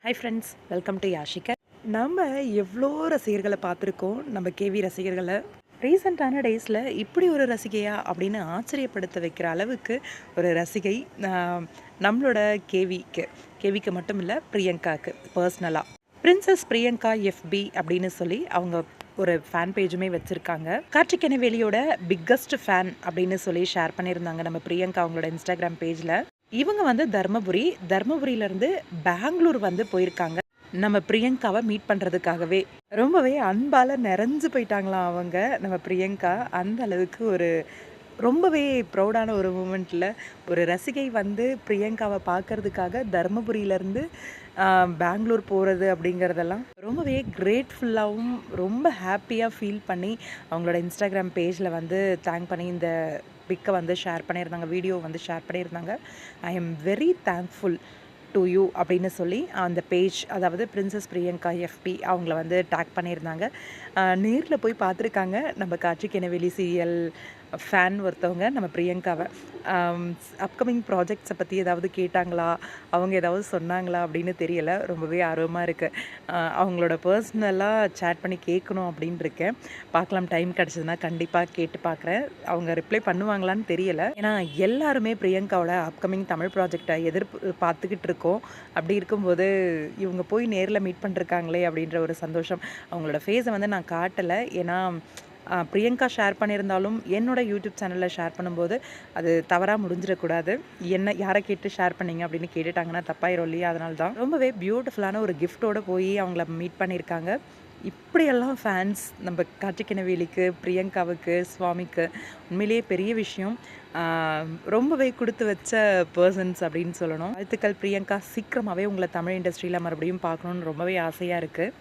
Hi friends, welcome to Yashika. நம்ம எவ்வளோ ரசிகர்களை பார்த்துருக்கோம், நம்ம கேவி ரசிகர்களை. ரீசெண்டான டேஸில் இப்படி ஒரு ரசிகையா அப்படின்னு ஆச்சரியப்படுத்த வைக்கிற அளவுக்கு ஒரு ரசிகை நம்மளோட கேவிக்கு மட்டும் இல்லை, பிரியங்காவுக்கு பர்சனலாக பிரின்சஸ் பிரியங்கா எஃப்பி அப்படின்னு சொல்லி அவங்க ஒரு ஃபேன் பேஜுமே வச்சுருக்காங்க. கார்த்திகேயவேலியோட பிக்கஸ்ட் ஃபேன் அப்படின்னு சொல்லி ஷேர் பண்ணியிருந்தாங்க நம்ம பிரியங்கா அவங்களோட இன்ஸ்டாகிராம் பேஜில். இவங்க வந்து தர்மபுரியிலேருந்து பெங்களூர் வந்து போயிருக்காங்க நம்ம பிரியங்காவை மீட் பண்ணுறதுக்காகவே. ரொம்பவே அன்பால் நிறைஞ்சு போயிட்டாங்களாம் அவங்க. நம்ம பிரியங்கா அந்த அளவுக்கு ஒரு ரொம்பவே ப்ரௌடான ஒரு மூமெண்ட்டில் ஒரு ரசிகை வந்து பிரியங்காவை பார்க்கறதுக்காக தர்மபுரியிலேருந்து பெங்களூர் போகிறது அப்படிங்கிறதெல்லாம் ரொம்பவே கிரேட்ஃபுல்லாகவும் ரொம்ப ஹாப்பியாக ஃபீல் பண்ணி அவங்களோட இன்ஸ்டாகிராம் பேஜில் வந்து தேங்க் பண்ணி இந்த பிக்கை வந்து ஷேர் பண்ணியிருந்தாங்க, வீடியோ வந்து ஷேர் பண்ணியிருந்தாங்க. I am very thankful to you அப்படின்னு சொல்லி அந்த பேஜ், அதாவது பிரின்சஸ் பிரியங்கா எஃப்பி அவங்கள வந்து டேக் பண்ணியிருந்தாங்க. நேரில் போய் பார்த்துருக்காங்க நம்ம கார்த்திகேயவேலி சீரியல் ஃபேன் ஒருத்தவங்க நம்ம பிரியங்காவை. அப்கமிங் ப்ராஜெக்ட்ஸை பற்றி ஏதாவது கேட்டாங்களா, அவங்க ஏதாவது சொன்னாங்களா அப்படின்னு தெரியலை. ரொம்பவே ஆர்வமாக இருக்குது. அவங்களோட பர்சனலாக சேட் பண்ணி கேட்கணும் அப்படின்னு இருக்கேன். பார்க்கலாம், டைம் கிடச்சதுன்னா கண்டிப்பாக கேட்டு பார்க்குறேன். அவங்க ரிப்ளை பண்ணுவாங்களான்னு தெரியலை. ஏன்னா எல்லாருமே பிரியங்காவோட அப்கமிங் தமிழ் ப்ராஜெக்டை பார்த்துக்கிட்டு இருக்கோம். அப்படி இருக்கும்போது இவங்க போய் நேரில் மீட் பண்ணிருக்காங்களே அப்படின்ற ஒரு சந்தோஷம். அவங்களோட ஃபேஸை வந்து நான் காட்டலை, ஏன்னா பிரியங்கா ஷேர் பண்ணியிருந்தாலும் என்னோட யூடியூப் சேனலில் ஷேர் பண்ணும்போது அது தவறாக முடிஞ்சிடக்கூடாது. என்ன யாரை கேட்டு ஷேர் பண்ணீங்க அப்படின்னு கேட்டுட்டாங்கன்னா தப்பாயிரும் இல்லையா? அதனால தான் ரொம்பவே பியூட்டிஃபுல்லான ஒரு கிஃப்டோடு போய் அவங்கள மீட் பண்ணியிருக்காங்க. இப்படியெல்லாம் ஃபேன்ஸ் நம்ம கார்த்திகேயவேலிக்கு, பிரியங்காவுக்கு, சுவாமிக்கு உண்மையிலேயே பெரிய விஷயம். ரொம்பவே கொடுத்து வச்ச பர்சன்ஸ் அப்படின்னு சொல்லணும். வாழ்த்துக்கள் பிரியங்கா, சீக்கிரமாகவே உங்களை தமிழ் இண்டஸ்ட்ரியில் மறுபடியும் பார்க்கணுன்னு ரொம்பவே ஆசையாக இருக்குது.